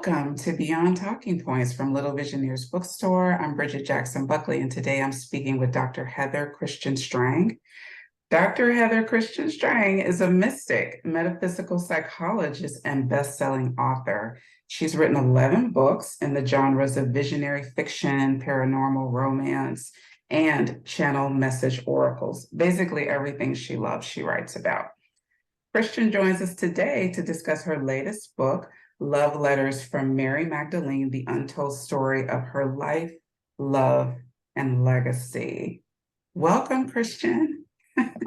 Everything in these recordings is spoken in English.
Welcome to Beyond Talking Points from Little Visionaries Bookstore. I'm Bridgitte Jackson-Buckley, and today I'm speaking with Dr. Heather Kristian Strang. Dr. Heather Kristian Strang is a mystic, metaphysical psychologist, and best-selling author. She's written 11 books in the genres of visionary fiction, paranormal romance, and channel message oracles. Basically, everything she loves, she writes about. Kristian joins us today to discuss her latest book, Love Letters from Mary Magdalene, the untold story of her life, love, and legacy. Welcome, Kristian.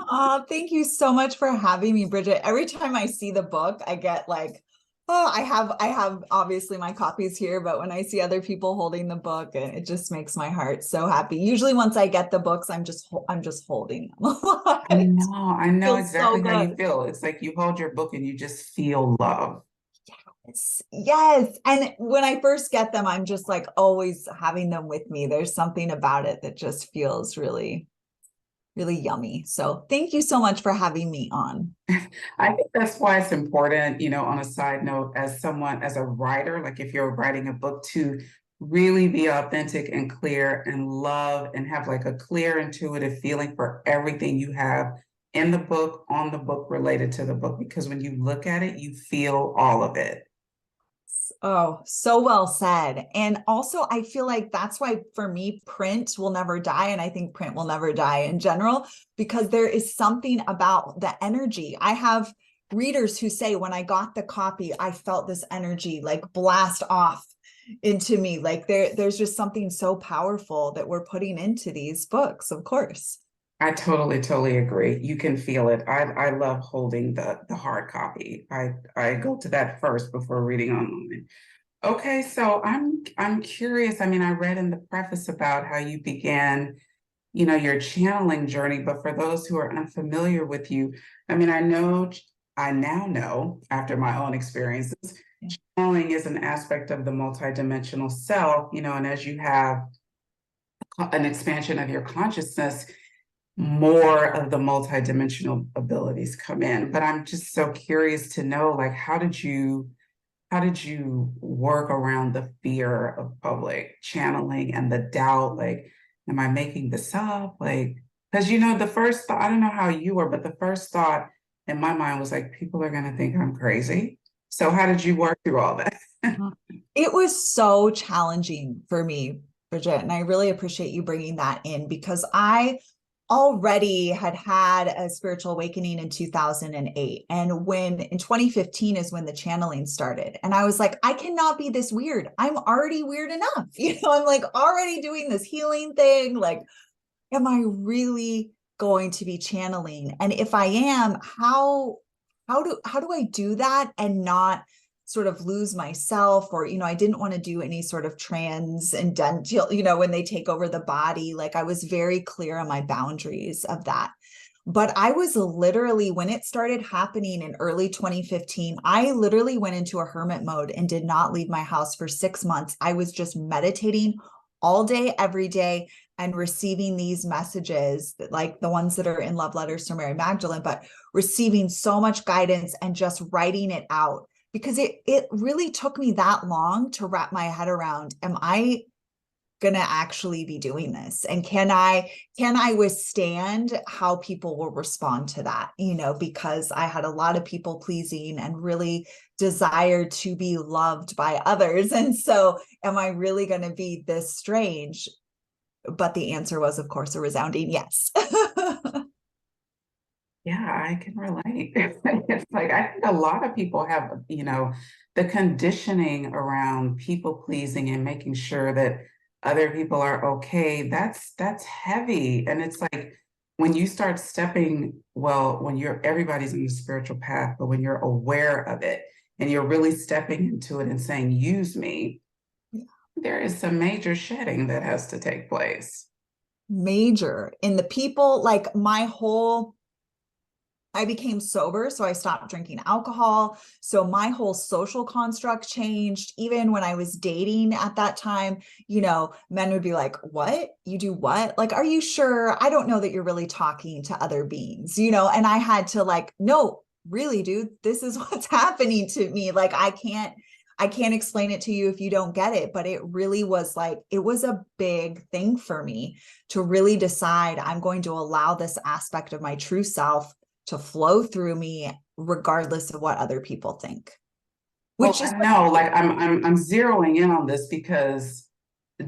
Oh, thank you so much for having me, Bridgitte. Every time I see the book, I get like, oh, I have obviously my copies here, but when I see other people holding the book, it just makes my heart so happy. Usually once I get the books, I'm just holding them. I know Feels so exactly how you good. feel. It's like you hold your book and you just feel love. Yes. And when I first get them, I'm just like always having them with me. There's something about it that just feels really, really yummy. So thank you so much for having me on. I think that's why it's important, on a side note, as someone, as a writer, like if you're writing a book, to really be authentic and clear and love and have like a clear, intuitive feeling for everything you have in the book, on the book, related to the book, because when you look at it, you feel all of it. Oh, so well said. And also, I feel like that's why for me, print will never die. And I think print will never die in general, because there is something about the energy. I have readers who say, when I got the copy, I felt this energy like blast off into me. Like there's just something so powerful that we're putting into these books, of course. I totally agree. You can feel it. I love holding the hard copy. I go to that first before reading online. Okay, so I'm curious. I mean, I read in the preface about how you began, your channeling journey, but for those who are unfamiliar with you, I mean, I now know after my own experiences, channeling is an aspect of the multidimensional self, and as you have an expansion of your consciousness, more of the multidimensional abilities come in. But I'm just so curious to know, like, how did you work around the fear of public channeling and the doubt? Like, am I making this up? Like, because the first thought, I don't know how you were, but the first thought in my mind was like, people are going to think I'm crazy. So how did you work through all that? It was so challenging for me, Bridgitte, and I really appreciate you bringing that in because I already had a spiritual awakening in 2008. And when in 2015 is when the channeling started. And I was like, I cannot be this weird. I'm already weird enough. I'm like already doing this healing thing. Like, am I really going to be channeling? And if I am, how do I do that and not sort of lose myself? Or I didn't want to do any sort of transcendental, when they take over the body. Like I was very clear on my boundaries of that. But I was literally, when it started happening in early 2015, I literally went into a hermit mode and did not leave my house for 6 months. I was just meditating all day, every day, and receiving these messages, like the ones that are in Love Letters to Mary Magdalene, but receiving so much guidance and just writing it out, because it really took me that long to wrap my head around, am I gonna actually be doing this? And can I withstand how people will respond to that? Because I had a lot of people pleasing and really desired to be loved by others. And so am I really going to be this strange? But the answer was, of course, a resounding yes. Yeah, I can relate. It's like I think a lot of people have, the conditioning around people pleasing and making sure that other people are okay. That's heavy. And it's like when you start stepping, well, when everybody's on the spiritual path, but when you're aware of it and you're really stepping into it and saying, use me, there is some major shedding that has to take place. Major in the people, like I became sober, so I stopped drinking alcohol. So my whole social construct changed. Even when I was dating at that time, men would be like, what? You do what? Like, are you sure? I don't know that you're really talking to other beings, and I had to like, no, really, dude, this is what's happening to me. Like, I can't explain it to you if you don't get it, but it really was like, it was a big thing for me to really decide I'm going to allow this aspect of my true self to flow through me, regardless of what other people think. Well, Which is I know, like I'm zeroing in on this because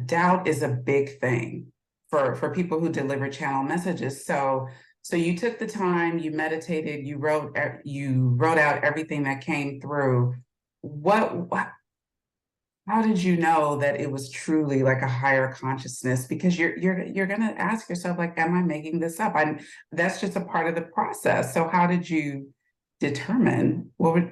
doubt is a big thing for people who deliver channel messages. So you took the time, you meditated, you wrote out everything that came through. What how did you know that it was truly like a higher consciousness? Because you're gonna ask yourself, like, am I making this up? That's just a part of the process. So how did you determine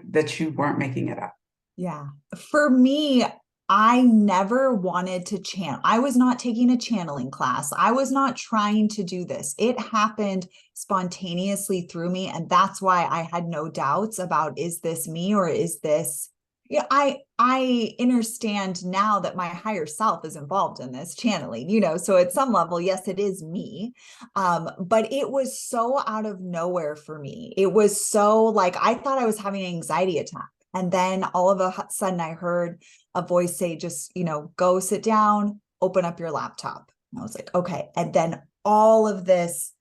that you weren't making it up? Yeah. For me, I never wanted to channel. I was not taking a channeling class. I was not trying to do this. It happened spontaneously through me. And that's why I had no doubts about, is this me or is this, yeah, I understand now that my higher self is involved in this channeling, so at some level, yes, it is me. But it was so out of nowhere for me. It was so like, I thought I was having an anxiety attack. And then all of a sudden I heard a voice say, just, go sit down, open up your laptop. And I was like, okay. And then all of this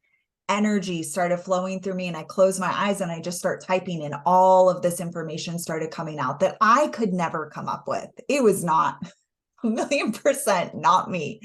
energy started flowing through me, and I closed my eyes and I just start typing, and all of this information started coming out that I could never come up with. It was not 1,000,000% not me,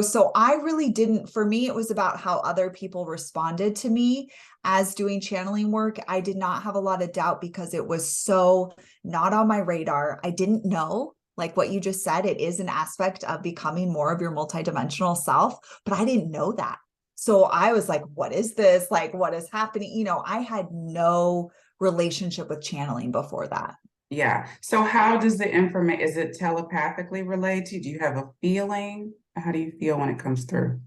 so I really didn't, for me, it was about how other people responded to me as doing channeling work. I did not have a lot of doubt because it was so not on my radar. I didn't know, like what you just said, it is an aspect of becoming more of your multidimensional self, but I didn't know that. So I was like, what is this? Like, what is happening? I had no relationship with channeling before that. Yeah. So how does the information, is it telepathically relayed to you? Do you have a feeling? How do you feel when it comes through?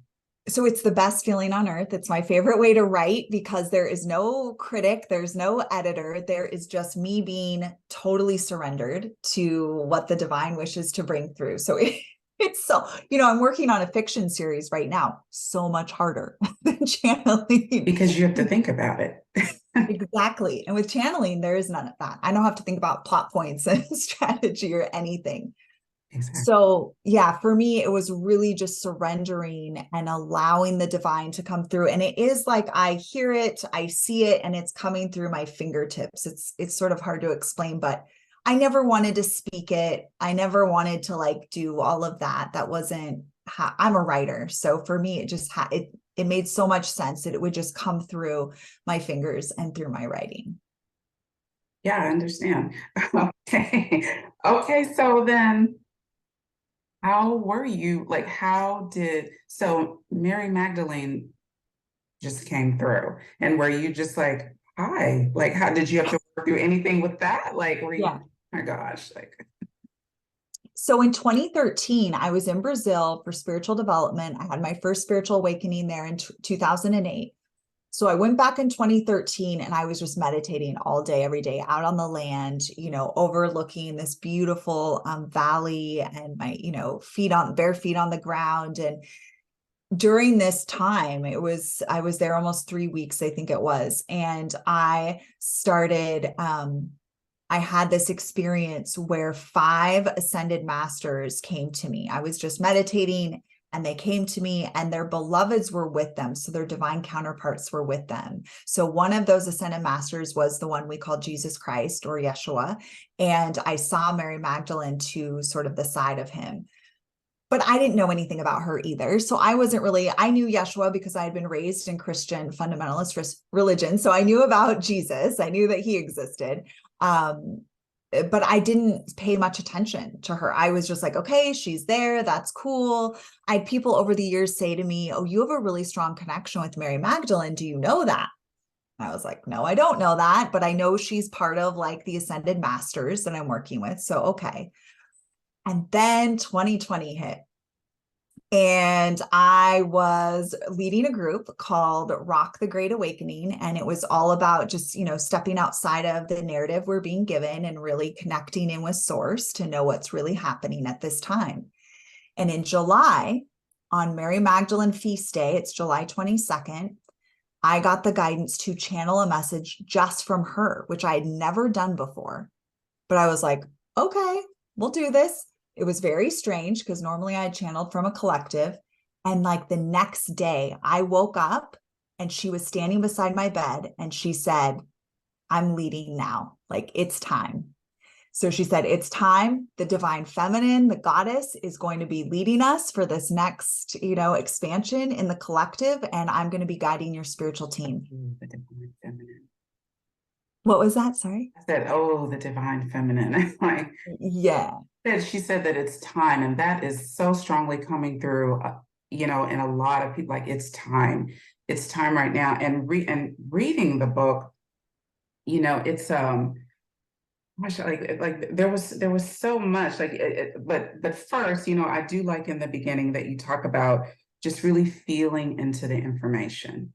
So it's the best feeling on earth. It's my favorite way to write because there is no critic, there's no editor. There is just me being totally surrendered to what the divine wishes to bring through. So it's so, I'm working on a fiction series right now, so much harder than channeling. Because you have to think about it. Exactly. And with channeling, there is none of that. I don't have to think about plot points and strategy or anything. Exactly. So yeah, for me, it was really just surrendering and allowing the divine to come through. And it is like, I hear it, I see it, and it's coming through my fingertips. It's sort of hard to explain, but I never wanted to speak it. I never wanted to like do all of that. That wasn't how I'm a writer. So for me, it just it made so much sense that it would just come through my fingers and through my writing. Yeah, I understand. Okay. Okay. So then how were you? Like, so Mary Magdalene just came through, and were you just like, hi? Like, how did you have to work through anything with that? Like, were you, Yeah. oh my gosh, like, So in 2013, I was in Brazil for spiritual development. I had my first spiritual awakening there in 2008. So I went back in 2013 and I was just meditating all day, every day out on the land, overlooking this beautiful valley and my, bare feet on the ground. And during this time, I was there almost 3 weeks, I think it was. And I started, I had this experience where 5 ascended masters came to me. I was just meditating and they came to me and their beloveds were with them. So their divine counterparts were with them. So one of those ascended masters was the one we call Jesus Christ or Yeshua. And I saw Mary Magdalene to sort of the side of him. But I didn't know anything about her either. So I knew Yeshua because I had been raised in Christian fundamentalist religion. So I knew about Jesus. I knew that he existed. But I didn't pay much attention to her. I was just like, okay, she's there. That's cool. I had people over the years say to me, oh, you have a really strong connection with Mary Magdalene. Do you know that? And I was like, no, I don't know that, but I know she's part of like the ascended masters that I'm working with. So, okay. And then 2020 hit. And I was leading a group called Rock the Great Awakening. And it was all about just, stepping outside of the narrative we're being given and really connecting in with source to know what's really happening at this time. And in July, on Mary Magdalene Feast Day, it's July 22nd, I got the guidance to channel a message just from her, which I had never done before. But I was like, okay, we'll do this. It was very strange because normally I channeled from a collective. And like the next day, I woke up and she was standing beside my bed and she said, I'm leading now. Like, it's time. So she said, it's time. The divine feminine, the goddess, is going to be leading us for this next, expansion in the collective. And I'm going to be guiding your spiritual team. The divine feminine. What was that? Sorry. I said, oh, the divine feminine. Like, yeah. she said that it's time. And that is so strongly coming through, in a lot of people, like, it's time. It's time right now. And reading the book, it's gosh, like there was so much like but first, I do like in the beginning that you talk about just really feeling into the information.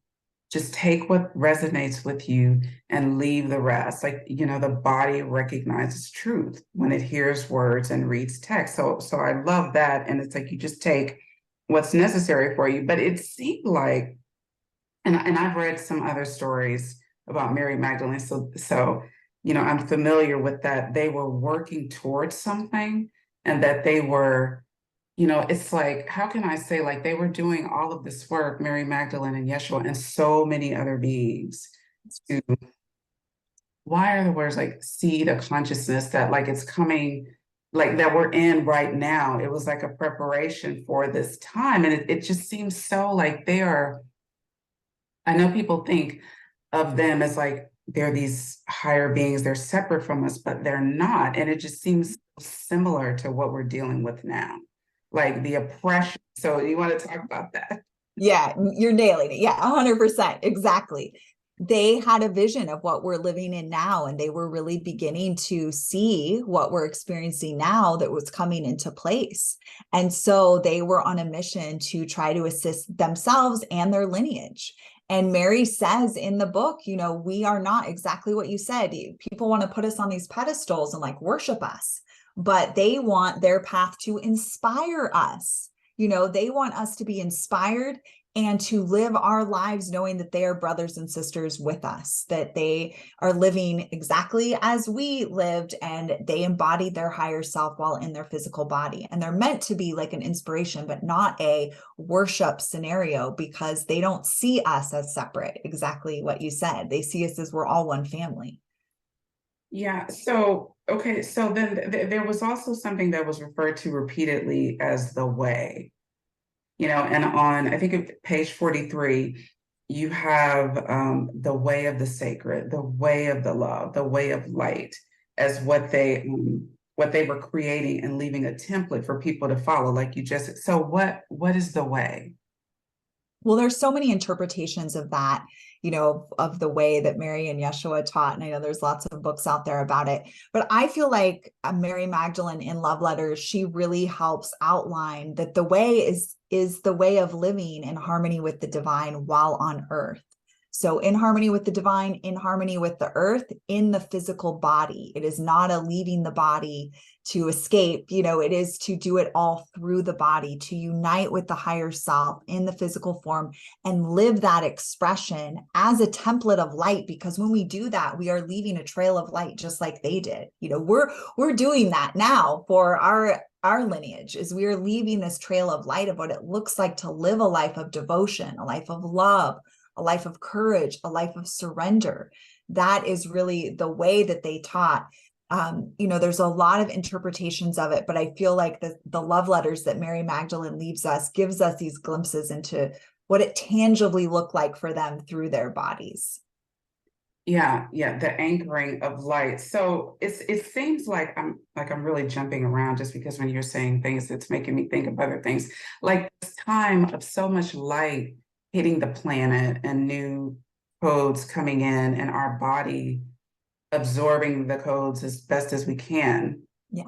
Just take what resonates with you and leave the rest. Like, the body recognizes truth when it hears words and reads text. So I love that. And it's like you just take what's necessary for you. But it seemed like, and I've read some other stories about Mary Magdalene. So I'm familiar with that. They were working towards something, and that they were, it's like, how can I say, like, they were doing all of this work, Mary Magdalene and Yeshua and so many other beings, to, why are the words like seed of consciousness, that like it's coming, like that we're in right now. It was like a preparation for this time. And it just seems so like they are, I know people think of them as like they're these higher beings, they're separate from us, but they're not. And it just seems similar to what we're dealing with now, like the oppression. So you want to talk about that? Yeah, you're nailing it. Yeah, 100%. Exactly. They had a vision of what we're living in now, and they were really beginning to see what we're experiencing now that was coming into place. And so they were on a mission to try to assist themselves and their lineage. And Mary says in the book, we are not exactly what you said. People want to put us on these pedestals and like worship us, but they want their path to inspire us. They want us to be inspired and to live our lives knowing that they are brothers and sisters with us, that they are living exactly as we lived, and they embodied their higher self while in their physical body. And they're meant to be like an inspiration, but not a worship scenario, because they don't see us as separate. Exactly what you said. They see us as we're all one family. Yeah. So, okay. So then there was also something that was referred to repeatedly as the way, and on, I think page 43, you have the way of the sacred, the way of the love, the way of light, as what they were creating and leaving a template for people to follow. Like you just, so what is the way? Well, there's so many interpretations of that, of the way that Mary and Yeshua taught. And I know there's lots of books out there about it, but I feel like Mary Magdalene in Love Letters, she really helps outline that the way is the way of living in harmony with the divine while on earth. So in harmony with the divine, in harmony with the earth, in the physical body. It is not a leaving the body to escape, it is to do it all through the body, to unite with the higher self in the physical form and live that expression as a template of light. Because when we do that, we are leaving a trail of light just like they did. We're doing that now for our lineage, is we are leaving this trail of light of what it looks like to live a life of devotion, a life of love, a life of courage, a life of surrender. That is really the way that they taught. There's a lot of interpretations of it, but I feel like the love letters that Mary Magdalene leaves us gives us these glimpses into what it tangibly looked like for them through their bodies. Yeah, the anchoring of light. So it seems like I'm really jumping around, just because when you're saying things, it's making me think of other things. Like this time of so much light hitting the planet and new codes coming in, and our body absorbing the codes as best as we can. Yeah.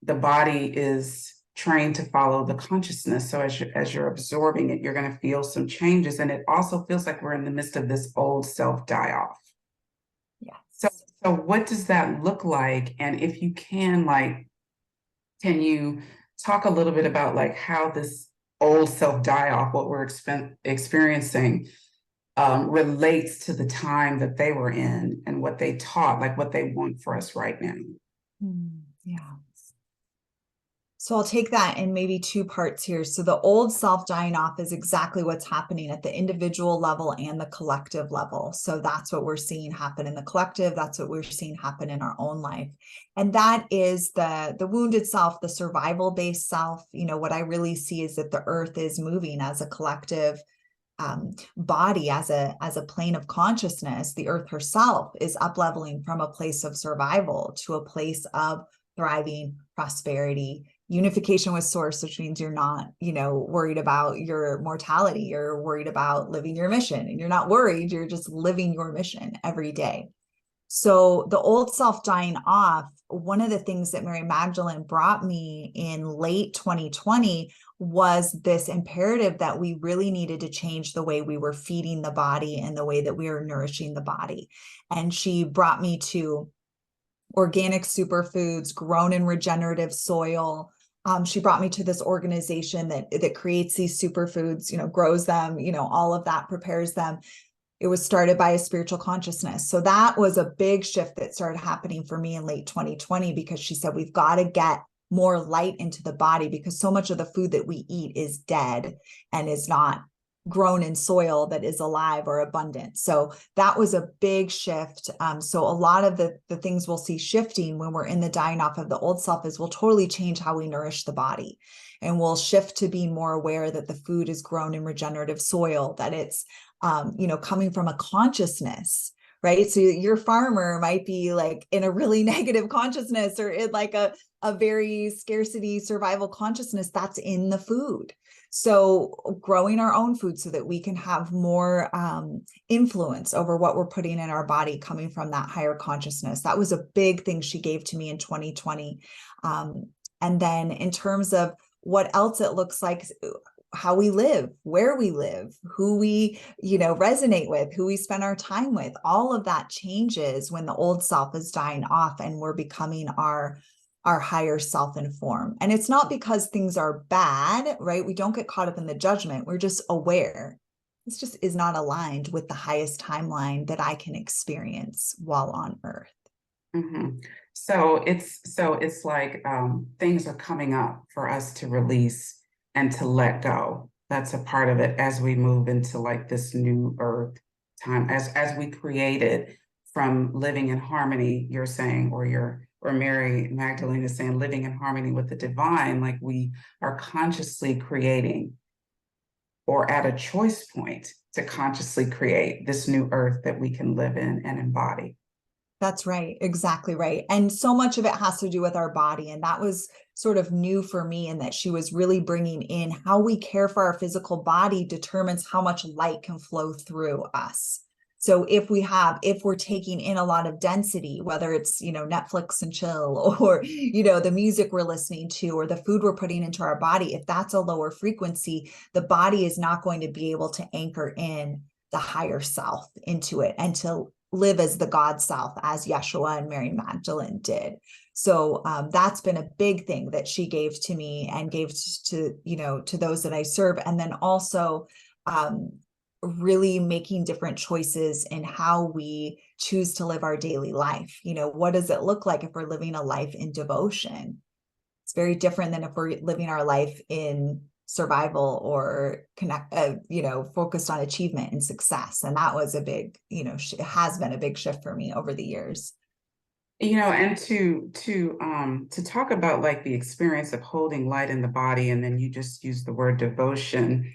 The body is trained to follow the consciousness. So as you're absorbing it, you're going to feel some changes. And it also feels like we're in the midst of this old self die-off. Yeah. So what does that look like? And if you can, can you talk a little bit about like how this old self die-off, what we're experiencing, relates to the time that they were in and what they taught, like what they want for us right now? Yeah. So I'll take that in maybe two parts here. So the old self dying off is exactly what's happening at the individual level and the collective level. So that's what we're seeing happen in the collective. That's what we're seeing happen in our own life. And that is the wounded self, the survival based self. You know, what I really see is that the earth is moving as a collective body, as a plane of consciousness. The earth herself is up leveling from a place of survival to a place of thriving, prosperity, unification with source, which means you're not, worried about your mortality. You're worried about living your mission, and you're not worried. You're just living your mission every day. So the old self dying off, one of the things that Mary Magdalene brought me in late 2020 was this imperative that we really needed to change the way we were feeding the body and the way that we were nourishing the body. And she brought me to organic superfoods grown in regenerative soil. She brought me to this organization that creates these superfoods, grows them, all of that, prepares them. It was started by a spiritual consciousness. So that was a big shift that started happening for me in late 2020, because she said, we've got to get more light into the body, because so much of the food that we eat is dead and is not grown in soil that is alive or abundant. So that was a big shift. So a lot of the things we'll see shifting when we're in the dying off of the old self is we'll totally change how we nourish the body. And we'll shift to being more aware that the food is grown in regenerative soil, that it's coming from a consciousness, right? So your farmer might be like in a really negative consciousness, or in like a very scarcity survival consciousness that's in the food. So growing our own food so that we can have more influence over what we're putting in our body, coming from that higher consciousness. That was a big thing she gave to me in 2020. And then in terms of what else it looks like, how we live, where we live, who we, resonate with, who we spend our time with, all of that changes when the old self is dying off and we're becoming our higher self in form. And it's not because things are bad, right? We don't get caught up in the judgment. We're just aware. This just is not aligned with the highest timeline that I can experience while on earth. Mm-hmm. So it's like things are coming up for us to release and to let go. That's a part of it as we move into like this new earth time, as we created from living in harmony, you're saying, or Mary Magdalene is saying, living in harmony with the divine, like we are consciously creating, or at a choice point to consciously create this new earth that we can live in and embody. That's right. Exactly right. And so much of it has to do with our body. And that was sort of new for me, in that she was really bringing in how we care for our physical body determines how much light can flow through us. So if we're taking in a lot of density, whether it's, Netflix and chill, or, the music we're listening to, or the food we're putting into our body, if that's a lower frequency, the body is not going to be able to anchor in the higher self into it and to live as the God self, as Yeshua and Mary Magdalene did. So that's been a big thing that she gave to me and gave to those that I serve. And then also really making different choices in how we choose to live our daily life. What does it look like if we're living a life in devotion? It's very different than if we're living our life in survival or focused on achievement and success. And that was a big, it has been a big shift for me over the years. And to talk about like the experience of holding light in the body, and then you just use the word devotion.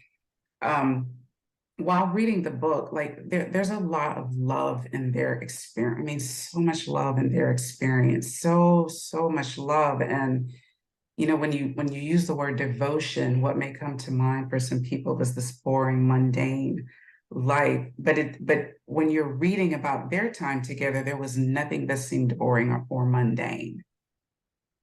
While reading the book, like there's a lot of love in their experience. I mean, so much love in their experience, so much love. And when you use the word devotion, what may come to mind for some people is this boring, mundane life. But when you're reading about their time together, there was nothing that seemed boring or mundane.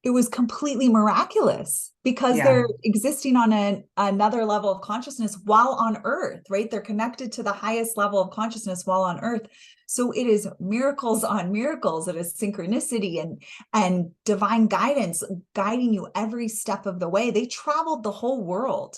It was completely miraculous, because Yeah. they're existing on another level of consciousness while on earth, right? They're connected to the highest level of consciousness while on earth. So it is miracles on miracles. It is synchronicity and divine guidance guiding you every step of the way. They traveled the whole world.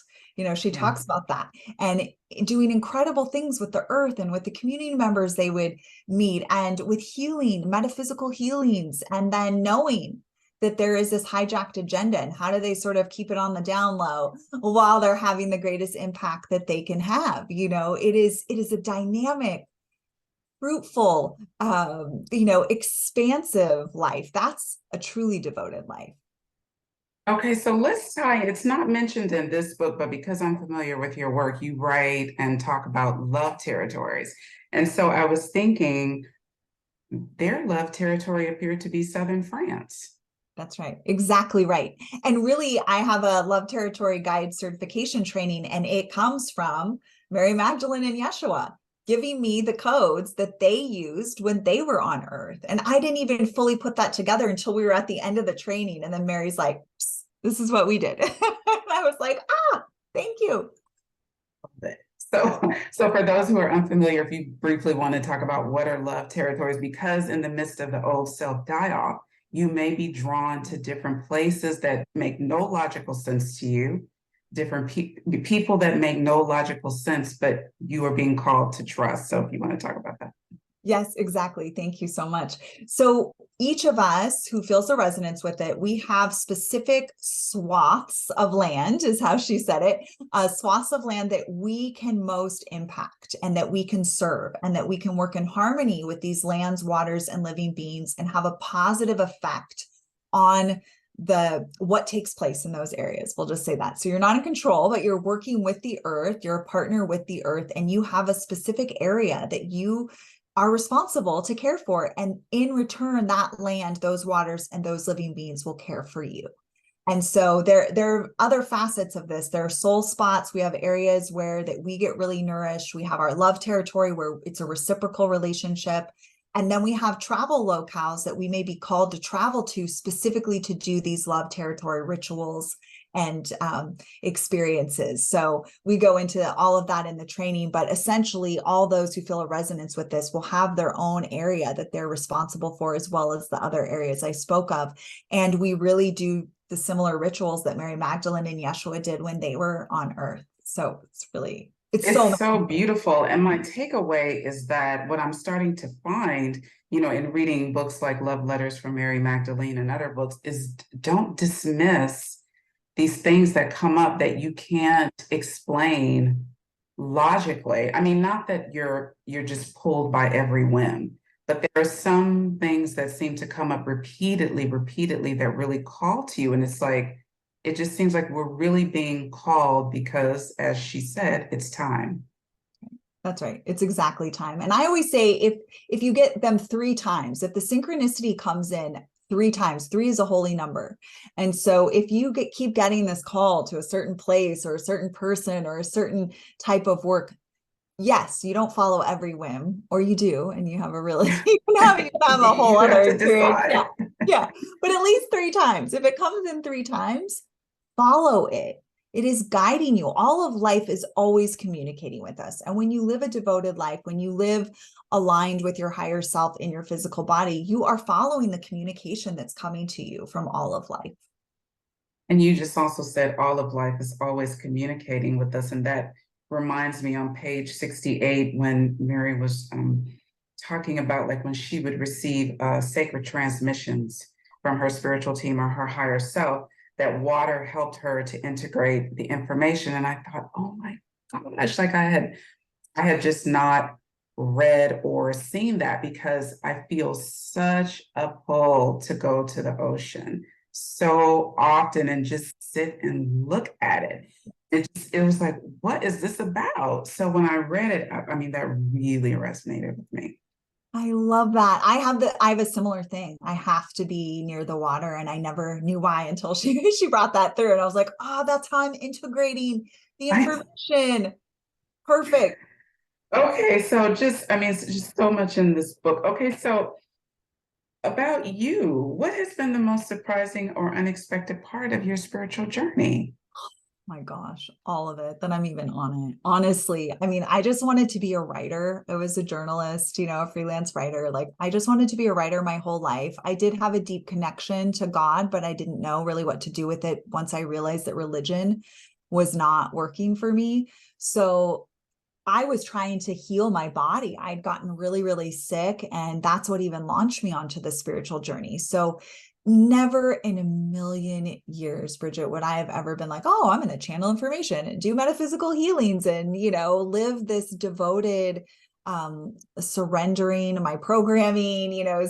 She talks about that, and doing incredible things with the earth and with the community members they would meet, and with healing, metaphysical healings, and then knowing that there is this hijacked agenda, and how do they sort of keep it on the down low while they're having the greatest impact that they can have? It is a dynamic, fruitful, expansive life. That's a truly devoted life. Okay, so let's tie, it's not mentioned in this book, but because I'm familiar with your work, you write and talk about love territories. And so I was thinking their love territory appeared to be Southern France. That's right. Exactly right. And really, I have a love territory guide certification training, and it comes from Mary Magdalene and Yeshua giving me the codes that they used when they were on earth. And I didn't even fully put that together until we were at the end of the training. And then Mary's like, this is what we did. And I was like, thank you. So for those who are unfamiliar, if you briefly want to talk about what are love territories, because in the midst of the old self die-off, you may be drawn to different places that make no logical sense to you, different people that make no logical sense, but you are being called to trust. So if you want to talk about that. Yes, exactly. Thank you so much. So each of us who feels a resonance with it, we have specific swaths of land, is how she said it, swaths of land that we can most impact and that we can serve, and that we can work in harmony with these lands, waters, and living beings and have a positive effect on what takes place in those areas. We'll just say that. So you're not in control, but you're working with the earth, you're a partner with the earth, and you have a specific area that you are responsible to care for. And in return, that land, those waters, and those living beings will care for you. And so there are other facets of this. There are soul spots. We have areas where that we get really nourished. We have our love territory where it's a reciprocal relationship. And then we have travel locales that we may be called to travel to specifically to do these love territory rituals and experiences. So we go into all of that in the training, but essentially all those who feel a resonance with this will have their own area that they're responsible for, as well as the other areas I spoke of. And we really do the similar rituals that Mary Magdalene and Yeshua did when they were on earth. So it's so beautiful. And my takeaway is that what I'm starting to find, in reading books like Love Letters from Mary Magdalene and other books, is don't dismiss these things that come up that you can't explain logically. I mean, not that you're just pulled by every whim, but there are some things that seem to come up repeatedly that really call to you. And it's like, it just seems like we're really being called because, as she said, it's time. That's right. It's exactly time. And I always say, if you get them 3 times, if the synchronicity comes in 3 times, 3 is a holy number. And so if you keep getting this call to a certain place or a certain person or a certain type of work, yes, you don't follow every whim, or you do, and you have a really, you can have a whole other experience. Yeah. But at least 3 times. If it comes in 3 times, follow it. It is guiding you. All of life is always communicating with us. And when you live a devoted life, when you live aligned with your higher self in your physical body, you are following the communication that's coming to you from all of life. And you just also said all of life is always communicating with us. And that reminds me on page 68, when Mary was talking about like when she would receive sacred transmissions from her spiritual team or her higher self, that water helped her to integrate the information. And I thought, oh my gosh, like I had just not read or seen that, because I feel such a pull to go to the ocean so often and just sit and look at it. It was like, what is this about? So when I read it, I mean, that really resonated with me. I love that. I have a similar thing. I have to be near the water, and I never knew why until she brought that through. And I was like, that's how I'm integrating the information. Perfect. Okay, so it's just so much in this book. Okay, so about you, what has been the most surprising or unexpected part of your spiritual journey? My gosh, all of it, that I'm even on it. Honestly, I mean, I just wanted to be a writer. I was a journalist, a freelance writer. Like, I just wanted to be a writer my whole life. I did have a deep connection to God, but I didn't know really what to do with it once I realized that religion was not working for me. So I was trying to heal my body. I'd gotten really, really sick. And that's what even launched me onto the spiritual journey. So never in a million years, Bridgitte, would I have ever been like, oh, I'm going to channel information and do metaphysical healings and, live this devoted, surrendering my programming,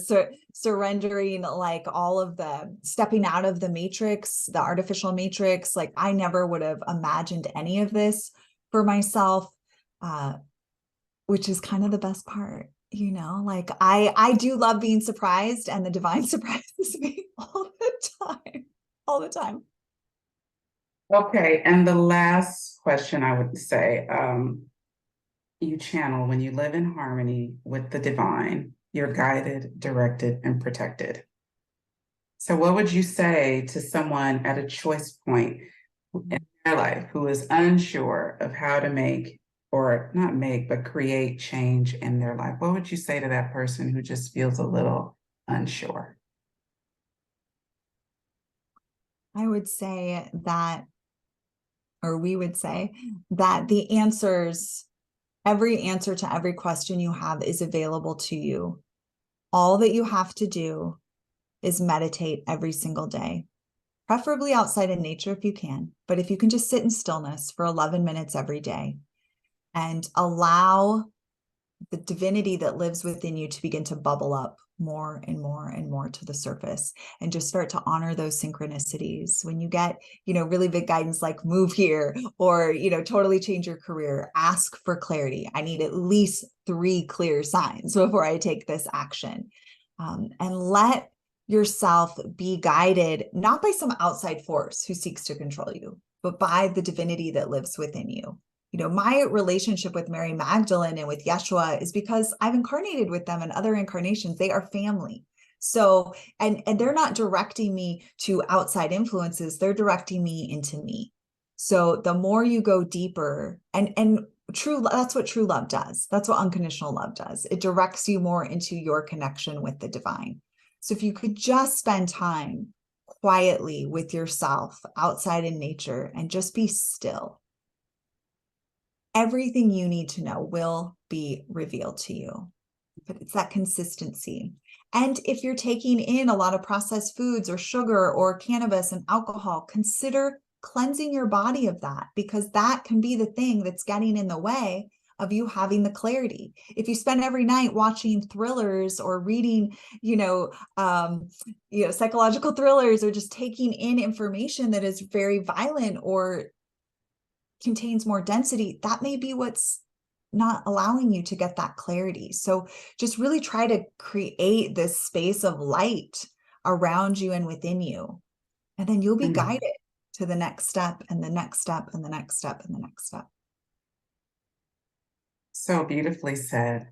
surrendering like all of the stepping out of the matrix, the artificial matrix. Like I never would have imagined any of this for myself. Which is kind of the best part, like I do love being surprised, and the divine surprises me all the time. Okay, and the last question I would say, you channel when you live in harmony with the divine, you're guided, directed, and protected. So what would you say to someone at a choice point in their life who is unsure of how to make, or not make, but create change in their life? What would you say to that person who just feels a little unsure? I would say that, or we would say that every answer to every question you have is available to you. All that you have to do is meditate every single day, preferably outside in nature if you can. But if you can just sit in stillness for 11 minutes every day and allow the divinity that lives within you to begin to bubble up more and more and more to the surface, and just start to honor those synchronicities. When you get, really big guidance like move here or, totally change your career, ask for clarity. I need at least 3 clear signs before I take this action. And let yourself be guided, not by some outside force who seeks to control you, but by the divinity that lives within you. My relationship with Mary Magdalene and with Yeshua is because I've incarnated with them in other incarnations. They are family. So, and they're not directing me to outside influences. They're directing me into me. So the more you go deeper, and that's what true love does. That's what unconditional love does. It directs you more into your connection with the divine. So if you could just spend time quietly with yourself outside in nature and just be still, everything you need to know will be revealed to you. But it's that consistency. And if you're taking in a lot of processed foods or sugar or cannabis and alcohol, consider cleansing your body of that, because that can be the thing that's getting in the way of you having the clarity. If you spend every night watching thrillers or reading, psychological thrillers, or just taking in information that is very violent or contains more density, that may be what's not allowing you to get that clarity. So just really try to create this space of light around you and within you. And then you'll be guided to the next step and the next step and the next step and the next step. So beautifully said.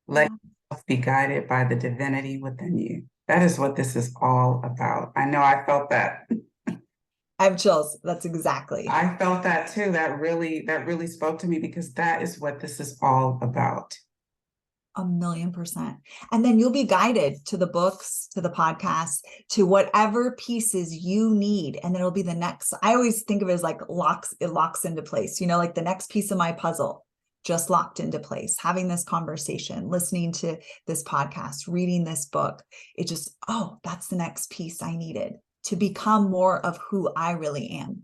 Let yourself be guided by the divinity within you. That is what this is all about. I know I felt that. I have chills. That's exactly. I felt that too. That really spoke to me, because that is what this is all about. 1,000,000%. And then you'll be guided to the books, to the podcasts, to whatever pieces you need. And then it'll be the next. I always think of it as like it locks into place, like the next piece of my puzzle just locked into place. Having this conversation, listening to this podcast, reading this book, it just, that's the next piece I needed to become more of who I really am.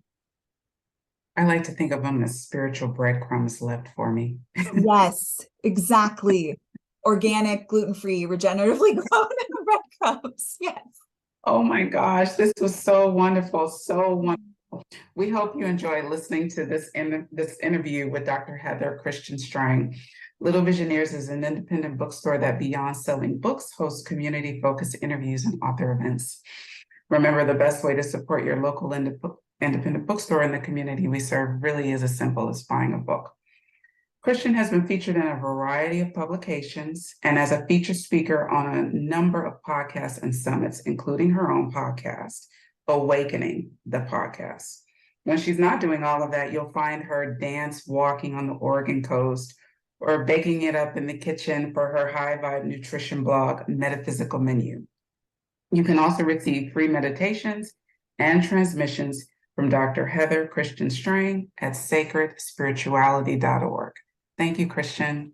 I like to think of them as spiritual breadcrumbs left for me. Yes, exactly. Organic, gluten-free, regeneratively grown breadcrumbs. Yes. Oh my gosh, this was so wonderful, so wonderful. We hope you enjoy listening to this interview with Dr. Heather Kristian Strang. Little Visionaries is an independent bookstore that, beyond selling books, hosts community-focused interviews and author events. Remember, the best way to support your local independent bookstore in the community we serve really is as simple as buying a book. Kristian has been featured in a variety of publications and as a featured speaker on a number of podcasts and summits, including her own podcast, Awakening the Podcast. When she's not doing all of that, you'll find her walking on the Oregon coast, or baking it up in the kitchen for her high vibe nutrition blog, Metaphysical Menu. You can also receive free meditations and transmissions from Dr. Heather Kristian Strang at sacredspirituality.org. Thank you, Kristian.